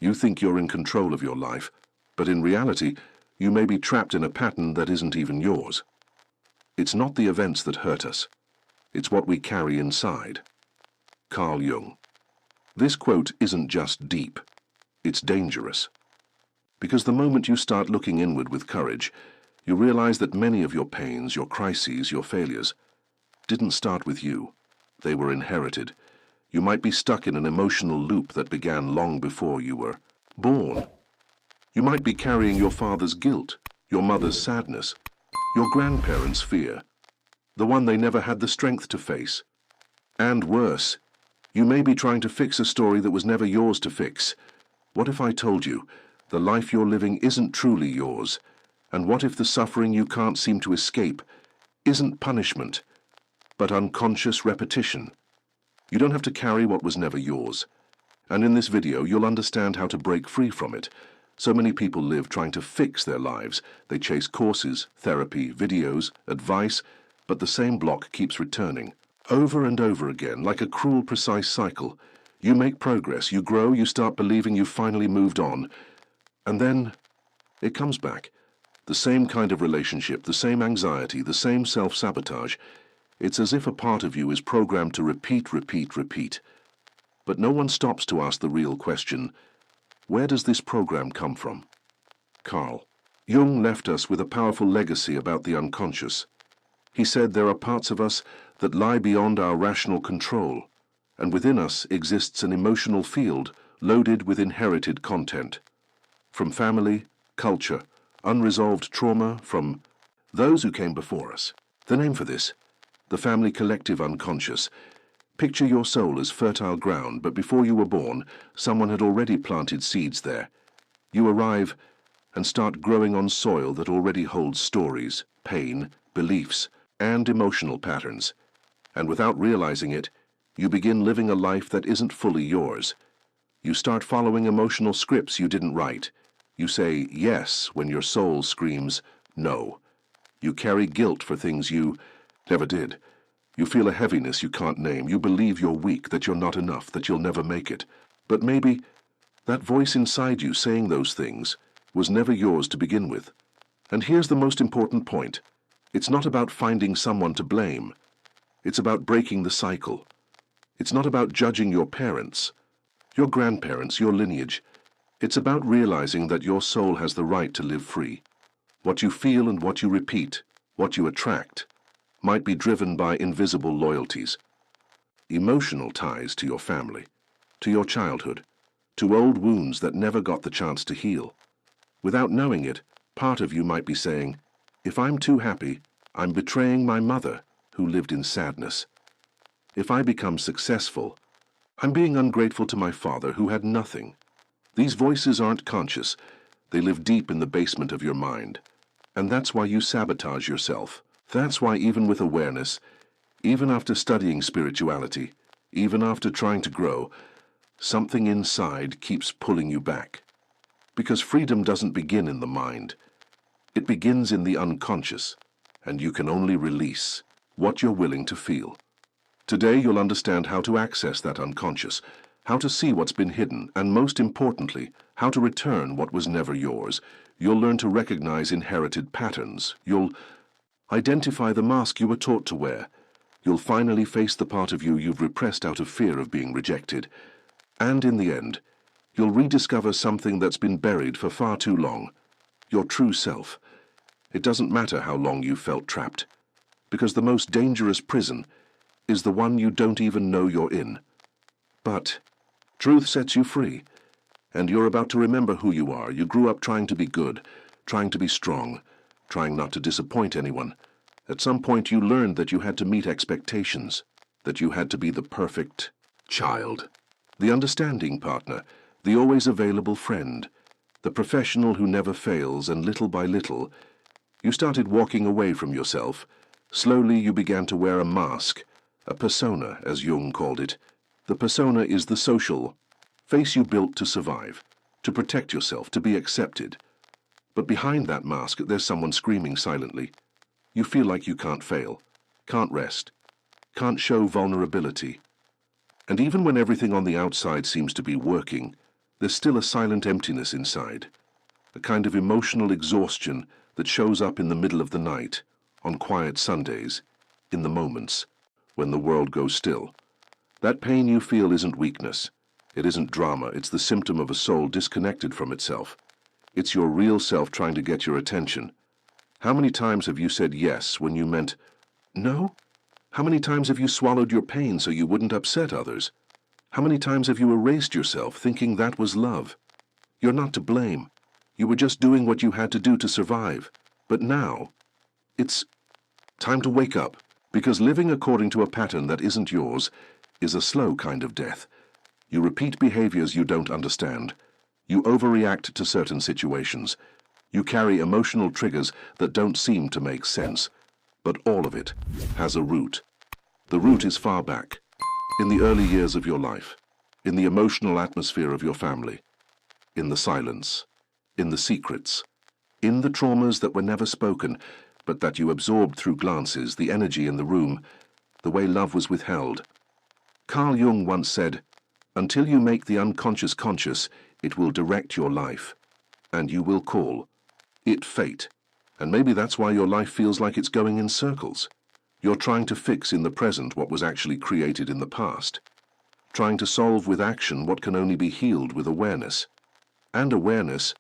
You think you're in control of your life, but in reality, you may be trapped in a pattern that isn't even yours. It's not the events that hurt us. It's what we carry inside. Carl Jung. This quote isn't just deep. It's dangerous. Because the moment you start looking inward with courage, you realize that many of your pains, your crises, your failures, didn't start with you. They were inherited. You might be stuck in an emotional loop that began long before you were born. You might be carrying your father's guilt, your mother's sadness, your grandparents' fear, the one they never had the strength to face. And worse, you may be trying to fix a story that was never yours to fix. What if I told you the life you're living isn't truly yours? And what if the suffering you can't seem to escape isn't punishment, but unconscious repetition? You don't have to carry what was never yours. And in this video, you'll understand how to break free from it. So many people live trying to fix their lives. They chase courses, therapy, videos, advice, but the same block keeps returning. Over and over again, like a cruel, precise cycle. You make progress, you grow, you start believing you've finally moved on. And then it comes back. The same kind of relationship, the same anxiety, the same self-sabotage. It's as if a part of you is programmed to repeat, repeat, repeat. But no one stops to ask the real question, where does this program come from? Carl Jung left us with a powerful legacy about the unconscious. He said there are parts of us that lie beyond our rational control, and within us exists an emotional field loaded with inherited content. From family, culture, unresolved trauma, from those who came before us. The name for this, the family collective unconscious. Picture your soul as fertile ground, but before you were born, someone had already planted seeds there. You arrive and start growing on soil that already holds stories, pain, beliefs, and emotional patterns. And without realizing it, you begin living a life that isn't fully yours. You start following emotional scripts you didn't write. You say yes when your soul screams no. You carry guilt for things you never did. You feel a heaviness you can't name. You believe you're weak, that you're not enough, that you'll never make it. But maybe that voice inside you saying those things was never yours to begin with. And here's the most important point. It's not about finding someone to blame. It's about breaking the cycle. It's not about judging your parents, your grandparents, your lineage. It's about realizing that your soul has the right to live free. What you feel and what you repeat, what you attract, might be driven by invisible loyalties. Emotional ties to your family, to your childhood, to old wounds that never got the chance to heal. Without knowing it, part of you might be saying, if I'm too happy, I'm betraying my mother, who lived in sadness. If I become successful, I'm being ungrateful to my father, who had nothing. These voices aren't conscious. They live deep in the basement of your mind. And that's why you sabotage yourself. That's why even with awareness, even after studying spirituality, even after trying to grow, something inside keeps pulling you back. Because freedom doesn't begin in the mind. It begins in the unconscious, and you can only release what you're willing to feel. Today you'll understand how to access that unconscious, how to see what's been hidden, and most importantly, how to return what was never yours. You'll learn to recognize inherited patterns. You'll identify the mask you were taught to wear. You'll finally face the part of you you've repressed out of fear of being rejected. And in the end, you'll rediscover something that's been buried for far too long, your true self. It doesn't matter how long you've felt trapped, because the most dangerous prison is the one you don't even know you're in. But truth sets you free, and you're about to remember who you are. You grew up trying to be good, trying to be strong, trying not to disappoint anyone. At some point you learned that you had to meet expectations, that you had to be the perfect child, the understanding partner, the always available friend, the professional who never fails, and little by little, you started walking away from yourself. Slowly you began to wear a mask, a persona, as Jung called it. The persona is the social face you built to survive, to protect yourself, to be accepted. But behind that mask, there's someone screaming silently. You feel like you can't fail, can't rest, can't show vulnerability. And even when everything on the outside seems to be working, There's still a silent emptiness inside, a kind of emotional exhaustion that shows up in the middle of the night, on quiet Sundays, in the moments when the world goes still. That pain you feel isn't weakness. It isn't drama. It's the symptom of a soul disconnected from itself. It's your real self trying to get your attention. How many times have you said yes when you meant no? How many times have you swallowed your pain so you wouldn't upset others? How many times have you erased yourself thinking that was love? You're not to blame. You were just doing what you had to do to survive. But now, it's time to wake up, because living according to a pattern that isn't yours is a slow kind of death. You repeat behaviors you don't understand. You overreact to certain situations. You carry emotional triggers that don't seem to make sense. But all of it has a root. The root is far back, in the early years of your life, in the emotional atmosphere of your family, in the silence, in the secrets, in the traumas that were never spoken, but that you absorbed through glances, the energy in the room, the way love was withheld. Carl Jung once said, "Until you make the unconscious conscious, it will direct your life, and you will call it fate." And maybe that's why your life feels like it's going in circles. You're trying to fix in the present what was actually created in the past, trying to solve with action what can only be healed with awareness. And awareness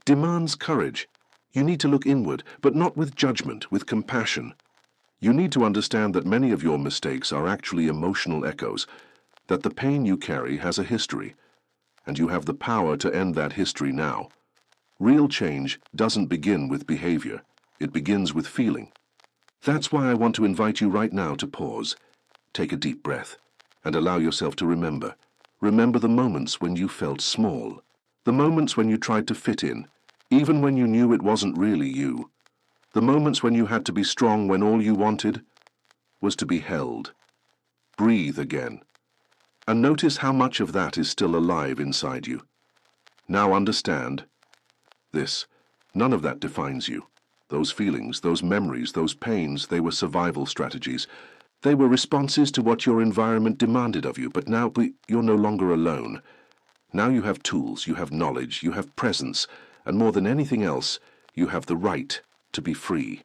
demands courage. You need to look inward, but not with judgment, with compassion. You need to understand that many of your mistakes are actually emotional echoes, that the pain you carry has a history, and you have the power to end that history now. Real change doesn't begin with behavior. It begins with feeling. That's why I want to invite you right now to pause, take a deep breath, and allow yourself to remember. Remember the moments when you felt small, the moments when you tried to fit in, even when you knew it wasn't really you, the moments when you had to be strong when all you wanted was to be held. Breathe again, and notice how much of that is still alive inside you. Now understand this: none of that defines you. Those feelings, those memories, those pains, they were survival strategies. They were responses to what your environment demanded of you, but now you're no longer alone. Now you have tools, you have knowledge, you have presence, and more than anything else, you have the right to be free.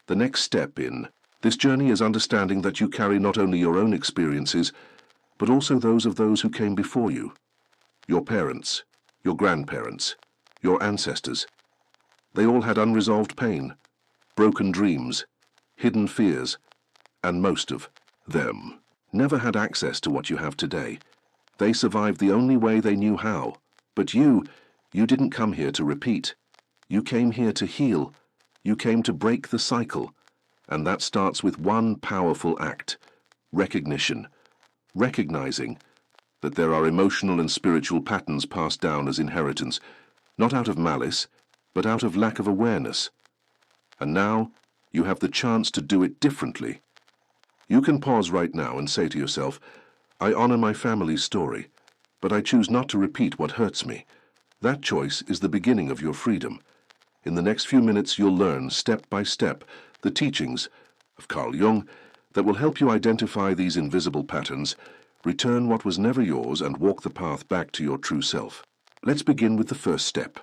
The next step in this journey is understanding that you carry not only your own experiences, but also those of those who came before you. Your parents, your grandparents, your ancestors. They all had unresolved pain, broken dreams, hidden fears, and most of them never had access to what you have today. They survived the only way they knew how. But you didn't come here to repeat. You came here to heal. You came to break the cycle. And that starts with one powerful act: recognition. Recognizing that there are emotional and spiritual patterns passed down as inheritance, not out of malice, but out of lack of awareness. And now you have the chance to do it differently. You can pause right now and say to yourself, "I honor my family's story, but I choose not to repeat what hurts me." That choice is the beginning of your freedom. In the next few minutes, you'll learn, step by step, the teachings of Carl Jung that will help you identify these invisible patterns, return what was never yours, and walk the path back to your true self. Let's begin with the first step: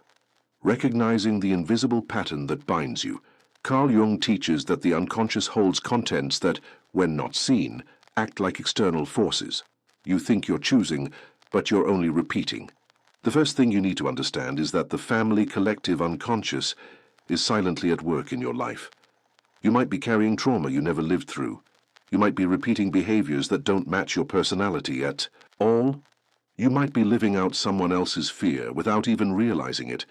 recognizing the invisible pattern that binds you. Carl Jung teaches that the unconscious holds contents that, when not seen, act like external forces. You think you're choosing, but you're only repeating. The first thing you need to understand is that the family collective unconscious is silently at work in your life. You might be carrying trauma you never lived through. You might be repeating behaviors that don't match your personality at all. You might be living out someone else's fear without even realizing it.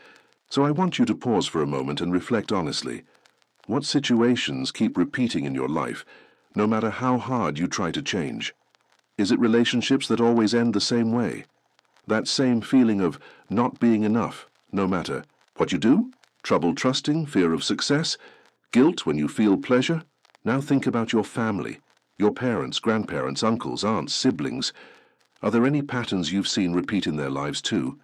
So I want you to pause for a moment and reflect honestly. What situations keep repeating in your life, no matter how hard you try to change? Is it relationships that always end the same way? That same feeling of not being enough, no matter what you do? Trouble trusting, fear of success, guilt when you feel pleasure? Now think about your family, your parents, grandparents, uncles, aunts, siblings. Are there any patterns you've seen repeat in their lives too?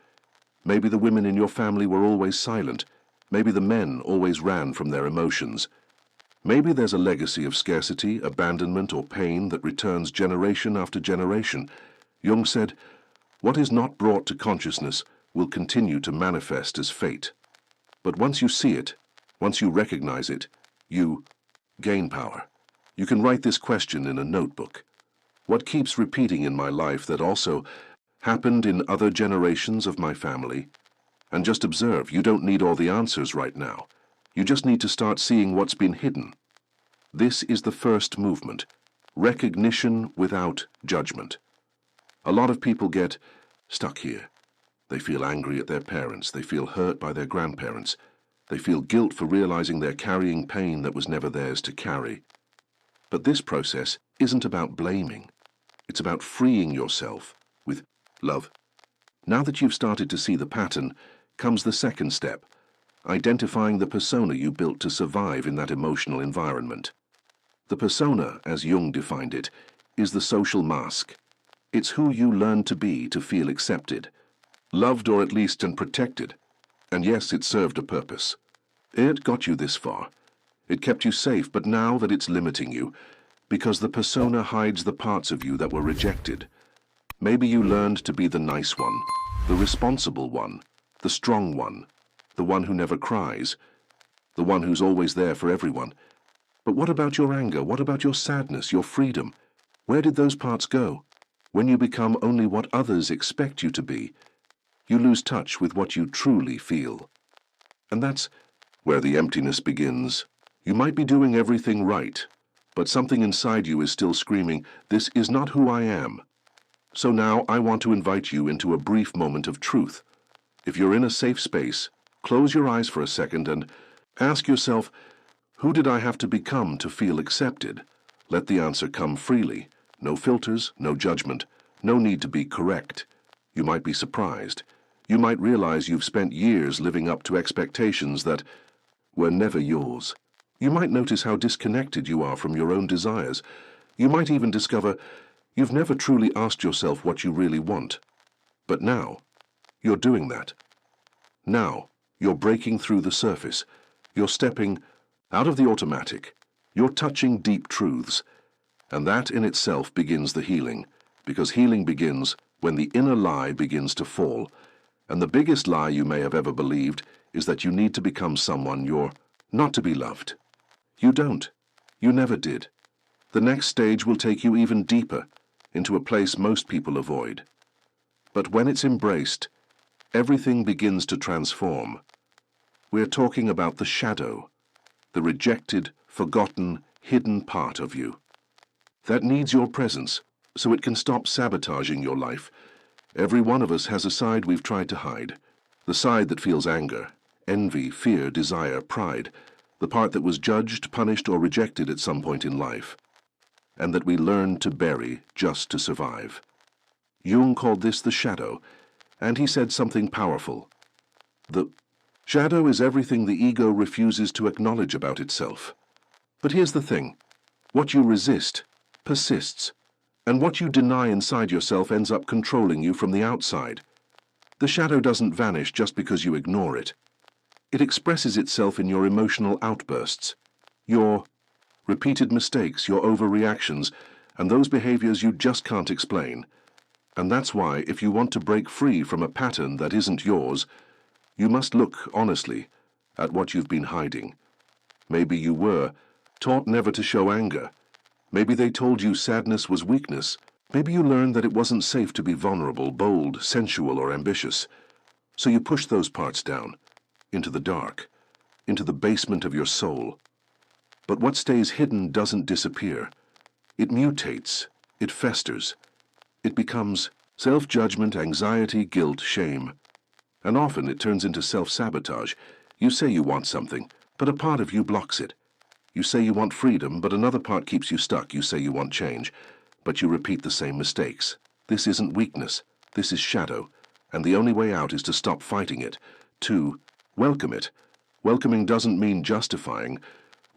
Maybe the women in your family were always silent. Maybe the men always ran from their emotions. Maybe there's a legacy of scarcity, abandonment, or pain that returns generation after generation. Jung said, What is not brought to consciousness will continue to manifest as fate. But once you see it, once you recognize it, you gain power. You can write this question in a notebook. What keeps repeating in my life that also happened in other generations of my family? And just observe, you don't need all the answers right now. You just need to start seeing what's been hidden. This is the first movement. Recognition without judgment. A lot of people get stuck here. They feel angry at their parents. They feel hurt by their grandparents. They feel guilt for realizing they're carrying pain that was never theirs to carry. But this process isn't about blaming. It's about freeing yourself with love. Now that you've started to see the pattern, comes the second step, identifying the persona you built to survive in that emotional environment. The persona, as Jung defined it, is the social mask. It's who you learn to be to feel accepted, loved or at least and protected. And yes, it served a purpose. It got you this far. It kept you safe, but now that it's limiting you, because the persona hides the parts of you that were rejected. Maybe you learned to be the nice one, the responsible one, the strong one, the one who never cries, the one who's always there for everyone. But what about your anger? What about your sadness, your freedom? Where did those parts go? When you become only what others expect you to be, you lose touch with what you truly feel. And that's where the emptiness begins. You might be doing everything right, but something inside you is still screaming, "This is not who I am." So now I want to invite you into a brief moment of truth. If you're in a safe space, close your eyes for a second and ask yourself, who did I have to become to feel accepted? Let the answer come freely. No filters, no judgment, no need to be correct. You might be surprised. You might realize you've spent years living up to expectations that were never yours. You might notice how disconnected you are from your own desires. You might even discover you've never truly asked yourself what you really want. But now, you're doing that. Now, you're breaking through the surface. You're stepping out of the automatic. You're touching deep truths. And that in itself begins the healing, because healing begins when the inner lie begins to fall. And the biggest lie you may have ever believed is that you need to become someone you're not to be loved. You don't. You never did. The next stage will take you even deeper, into a place most people avoid. But when it's embraced, everything begins to transform. We're talking about the shadow, the rejected, forgotten, hidden part of you. That needs your presence, so it can stop sabotaging your life. Every one of us has a side we've tried to hide. The side that feels anger, envy, fear, desire, pride. The part that was judged, punished, or rejected at some point in life. And that we learned to bury just to survive. Jung called this the shadow, and he said something powerful. The shadow is everything the ego refuses to acknowledge about itself. But here's the thing. What you resist persists, and what you deny inside yourself ends up controlling you from the outside. The shadow doesn't vanish just because you ignore it. It expresses itself in your emotional outbursts, your repeated mistakes, your overreactions, and those behaviors you just can't explain. And that's why, if you want to break free from a pattern that isn't yours, you must look honestly at what you've been hiding. Maybe you were taught never to show anger. Maybe they told you sadness was weakness. Maybe you learned that it wasn't safe to be vulnerable, bold, sensual, or ambitious. So you pushed those parts down, into the dark, into the basement of your soul. But what stays hidden doesn't disappear. It mutates, it festers. It becomes self-judgment, anxiety, guilt, shame. And often it turns into self-sabotage. You say you want something, but a part of you blocks it. You say you want freedom, but another part keeps you stuck. You say you want change, but you repeat the same mistakes. This isn't weakness. This is shadow. And the only way out is to stop fighting it, to welcome it. Welcoming doesn't mean justifying.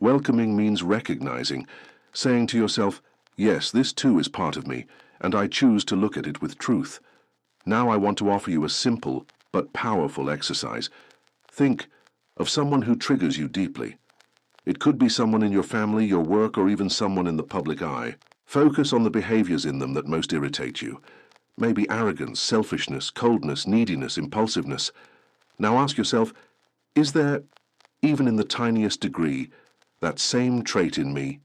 Welcoming means recognizing, saying to yourself, yes, this too is part of me, and I choose to look at it with truth. Now I want to offer you a simple but powerful exercise. Think of someone who triggers you deeply. It could be someone in your family, your work, or even someone in the public eye. Focus on the behaviors in them that most irritate you. maybe arrogance, selfishness, coldness, neediness, impulsiveness. Now ask yourself, is there, even in the tiniest degree, that same trait in me?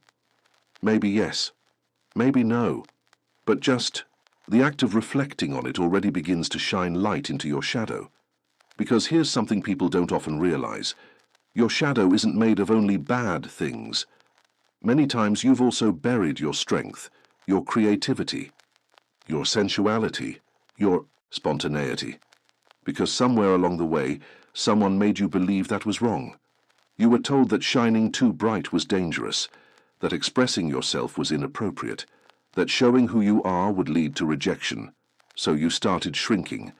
Maybe yes, maybe no, but just the act of reflecting on it already begins to shine light into your shadow. Because here's something people don't often realize. Your shadow isn't made of only bad things. Many times you've also buried your strength, your creativity, your sensuality, your spontaneity. Because somewhere along the way, someone made you believe that was wrong. You were told that shining too bright was dangerous, that expressing yourself was inappropriate, that showing who you are would lead to rejection. So you started shrinking,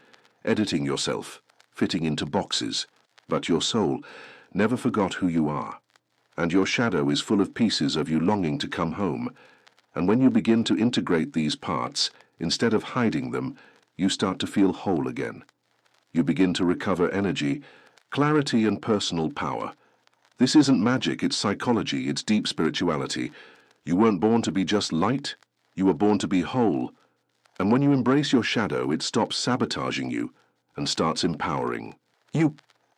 editing yourself, fitting into boxes. But your soul never forgot who you are, and your shadow is full of pieces of you longing to come home. And when you begin to integrate these parts, instead of hiding them, you start to feel whole again. You begin to recover energy, clarity, and personal power. This isn't magic, it's psychology, it's deep spirituality. You weren't born to be just light, you were born to be whole. And when you embrace your shadow, it stops sabotaging you and starts empowering.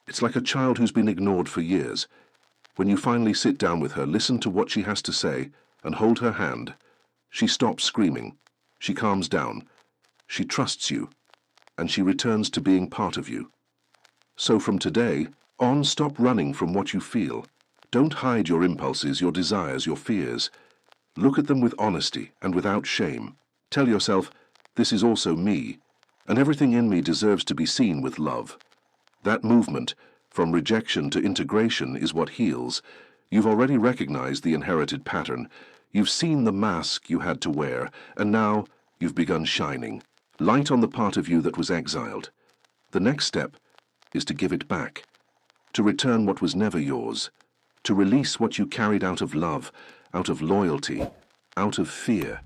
It's like a child who's been ignored for years. When you finally sit down with her, listen to what she has to say, and hold her hand. She stops screaming. She calms down. She trusts you. And she returns to being part of you. So from today on, stop running from what you feel. Don't hide your impulses, your desires, your fears. Look at them with honesty and without shame. Tell yourself, this is also me, and everything in me deserves to be seen with love. That movement, from rejection to integration, is what heals. You've already recognized the inherited pattern. You've seen the mask you had to wear, and now you've begun shining. Light on the part of you that was exiled. The next step is to give it back, to return what was never yours, to release what you carried out of love, out of loyalty, out of fear,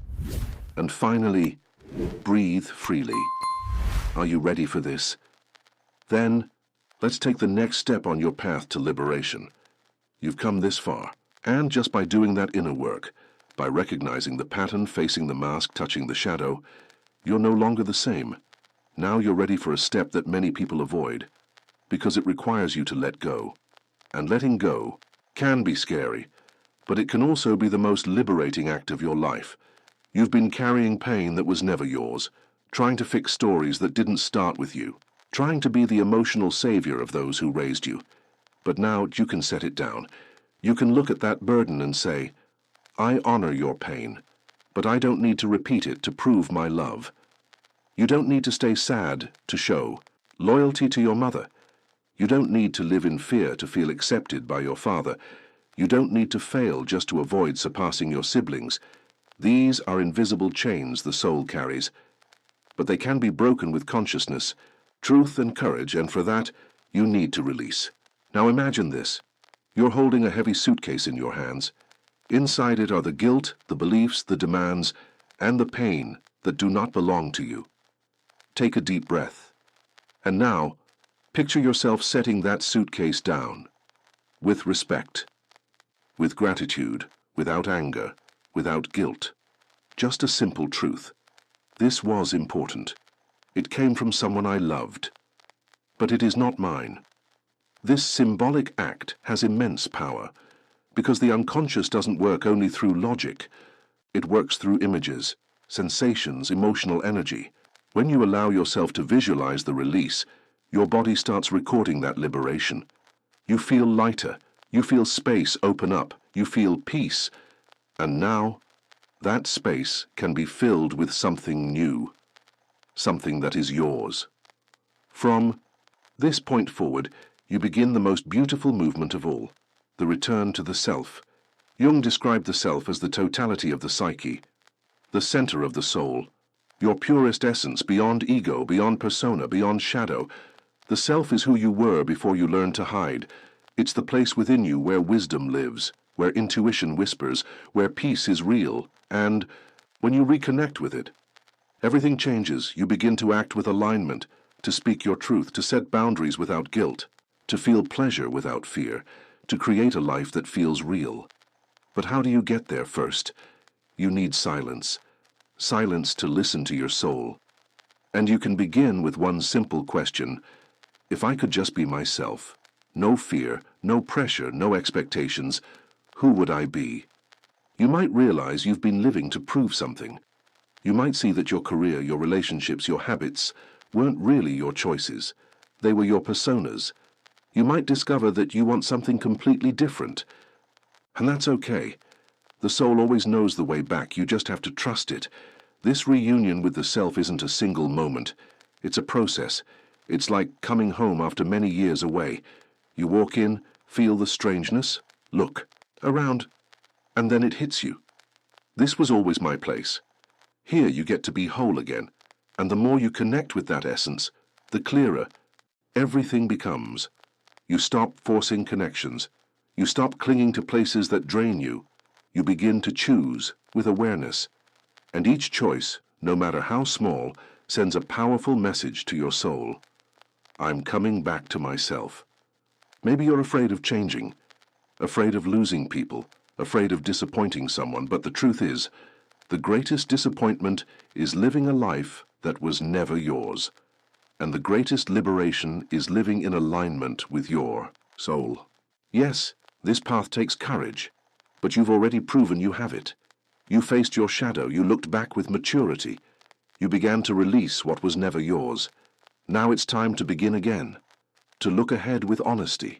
and finally, breathe freely. Are you ready for this? Then, let's take the next step on your path to liberation. You've come this far, and just by doing that inner work, by recognizing the pattern, facing the mask, touching the shadow, you're no longer the same. Now you're ready for a step that many people avoid, because it requires you to let go. And letting go can be scary, but it can also be the most liberating act of your life. You've been carrying pain that was never yours, trying to fix stories that didn't start with you, trying to be the emotional savior of those who raised you. But now you can set it down. You can look at that burden and say, I honor your pain, but I don't need to repeat it to prove my love. You don't need to stay sad to show loyalty to your mother. You don't need to live in fear to feel accepted by your father. You don't need to fail just to avoid surpassing your siblings. These are invisible chains the soul carries, but they can be broken with consciousness, truth, and courage, and for that, you need to release. Now imagine this. You're holding a heavy suitcase in your hands. Inside it are the guilt, the beliefs, the demands, and the pain that do not belong to you. Take a deep breath. And now, picture yourself setting that suitcase down, with respect, with gratitude, without anger, without guilt. Just a simple truth. This was important. It came from someone I loved. But it is not mine. This symbolic act has immense power, because the unconscious doesn't work only through logic. It works through images, sensations, emotional energy. When you allow yourself to visualize the release, your body starts recording that liberation. You feel lighter. You feel space open up. You feel peace. And now, that space can be filled with something new, something that is yours. From this point forward, you begin the most beautiful movement of all, the return to the self. Jung described the self as the totality of the psyche, the center of the soul, your purest essence, beyond ego, beyond persona, beyond shadow. The self is who you were before you learned to hide. It's the place within you where wisdom lives, where intuition whispers, where peace is real, and when you reconnect with it, everything changes. You begin to act with alignment, to speak your truth, to set boundaries without guilt, to feel pleasure without fear, to create a life that feels real. But how do you get there first? You need silence. Silence to listen to your soul. And you can begin with one simple question: if I could just be myself, no fear, no pressure, no expectations, who would I be? You might realize you've been living to prove something. You might see that your career, your relationships, your habits weren't really your choices. They were your personas. You might discover that you want something completely different. And that's okay. The soul always knows the way back. You just have to trust it. This reunion with the self isn't a single moment. It's a process. It's like coming home after many years away. You walk in, feel the strangeness, look around, and then it hits you. This was always my place. Here you get to be whole again, and the more you connect with that essence, the clearer everything becomes. You stop forcing connections. You stop clinging to places that drain you. You begin to choose with awareness. And each choice, no matter how small, sends a powerful message to your soul. I'm coming back to myself. Maybe you're afraid of changing, afraid of losing people, afraid of disappointing someone, but the truth is, the greatest disappointment is living a life that was never yours. And the greatest liberation is living in alignment with your soul. Yes, this path takes courage, but you've already proven you have it. You faced your shadow, you looked back with maturity. You began to release what was never yours. Now it's time to begin again, to look ahead with honesty,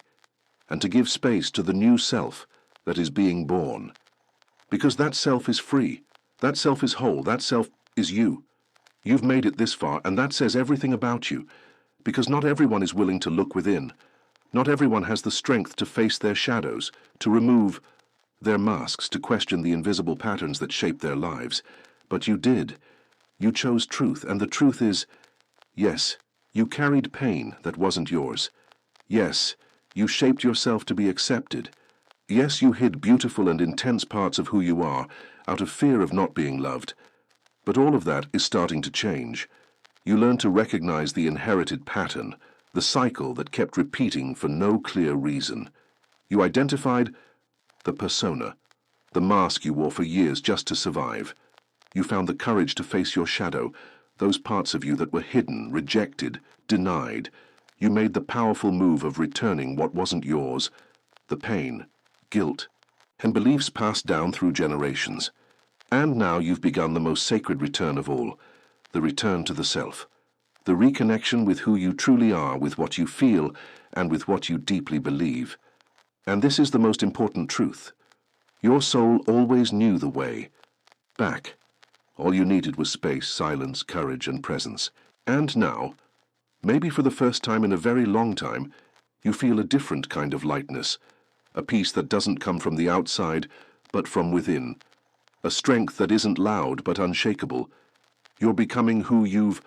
and to give space to the new self that is being born. Because that self is free, that self is whole, that self is you. You've made it this far, and that says everything about you, because not everyone is willing to look within. Not everyone has the strength to face their shadows, to remove their masks, to question the invisible patterns that shape their lives. But you did. You chose truth, and the truth is, yes, you carried pain that wasn't yours. Yes, you shaped yourself to be accepted. Yes, you hid beautiful and intense parts of who you are, out of fear of not being loved. But all of that is starting to change. You learn to recognize the inherited pattern, the cycle that kept repeating for no clear reason. You identified the persona, the mask you wore for years just to survive. You found the courage to face your shadow, those parts of you that were hidden, rejected, denied. You made the powerful move of returning what wasn't yours, the pain, guilt, and beliefs passed down through generations. And now you've begun the most sacred return of all, the return to the self, the reconnection with who you truly are, with what you feel, and with what you deeply believe. And this is the most important truth. Your soul always knew the way back. All you needed was space, silence, courage, and presence. And now, maybe for the first time in a very long time, you feel a different kind of lightness, a peace that doesn't come from the outside, but from within. A strength that isn't loud but unshakable. You're becoming who you've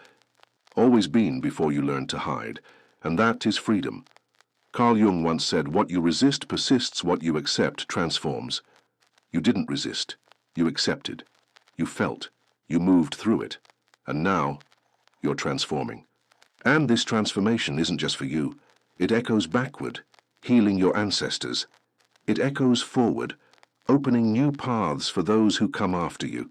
always been before you learned to hide, and that is freedom. Carl Jung once said, "What you resist persists, what you accept transforms." You didn't resist. You accepted. You felt. You moved through it. And now, you're transforming. And this transformation isn't just for you. It echoes backward, healing your ancestors. It echoes forward, opening new paths for those who come after you.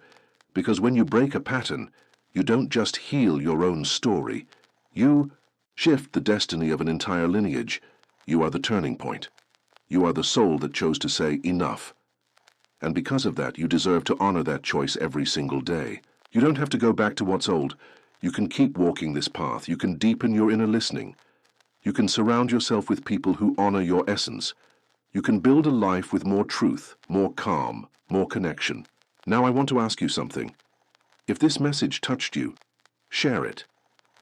Because when you break a pattern, you don't just heal your own story. You shift the destiny of an entire lineage. You are the turning point. You are the soul that chose to say enough. And because of that, you deserve to honor that choice every single day. You don't have to go back to what's old. You can keep walking this path. You can deepen your inner listening. You can surround yourself with people who honor your essence. You can build a life with more truth, more calm, more connection. Now I want to ask you something. If this message touched you, share it.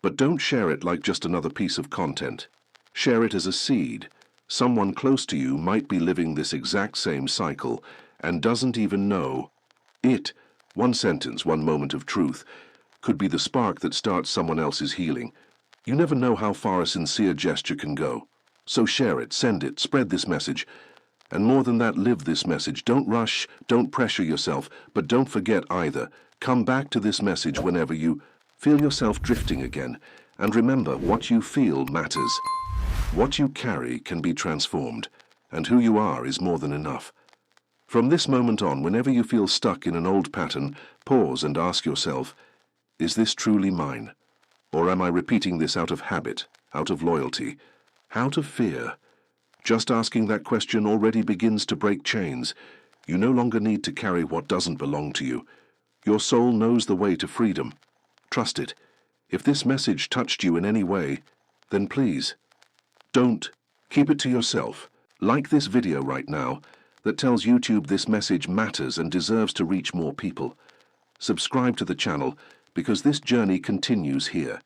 But don't share it like just another piece of content. Share it as a seed. Someone close to you might be living this exact same cycle and doesn't even know it. One sentence, one moment of truth, could be the spark that starts someone else's healing. You never know how far a sincere gesture can go. So share it, send it, spread this message. And more than that, live this message. Don't rush, don't pressure yourself, but don't forget either. Come back to this message whenever you feel yourself drifting again. And remember, what you feel matters. What you carry can be transformed, and who you are is more than enough. From this moment on, whenever you feel stuck in an old pattern, pause and ask yourself, is this truly mine? Or am I repeating this out of habit, out of loyalty, out of fear? Just asking that question already begins to break chains. You no longer need to carry what doesn't belong to you. Your soul knows the way to freedom. Trust it. If this message touched you in any way, then please, don't. Keep it to yourself. Like this video right now that tells YouTube this message matters and deserves to reach more people. Subscribe to the channel because this journey continues here,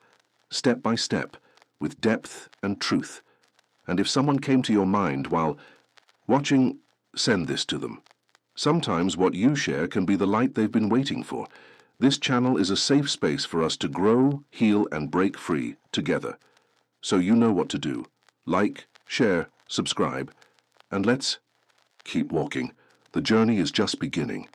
step by step, with depth and truth. And if someone came to your mind while watching, send this to them. Sometimes what you share can be the light they've been waiting for. This channel is a safe space for us to grow, heal, and break free together. So you know what to do. Like, share, subscribe, and let's keep walking. The journey is just beginning.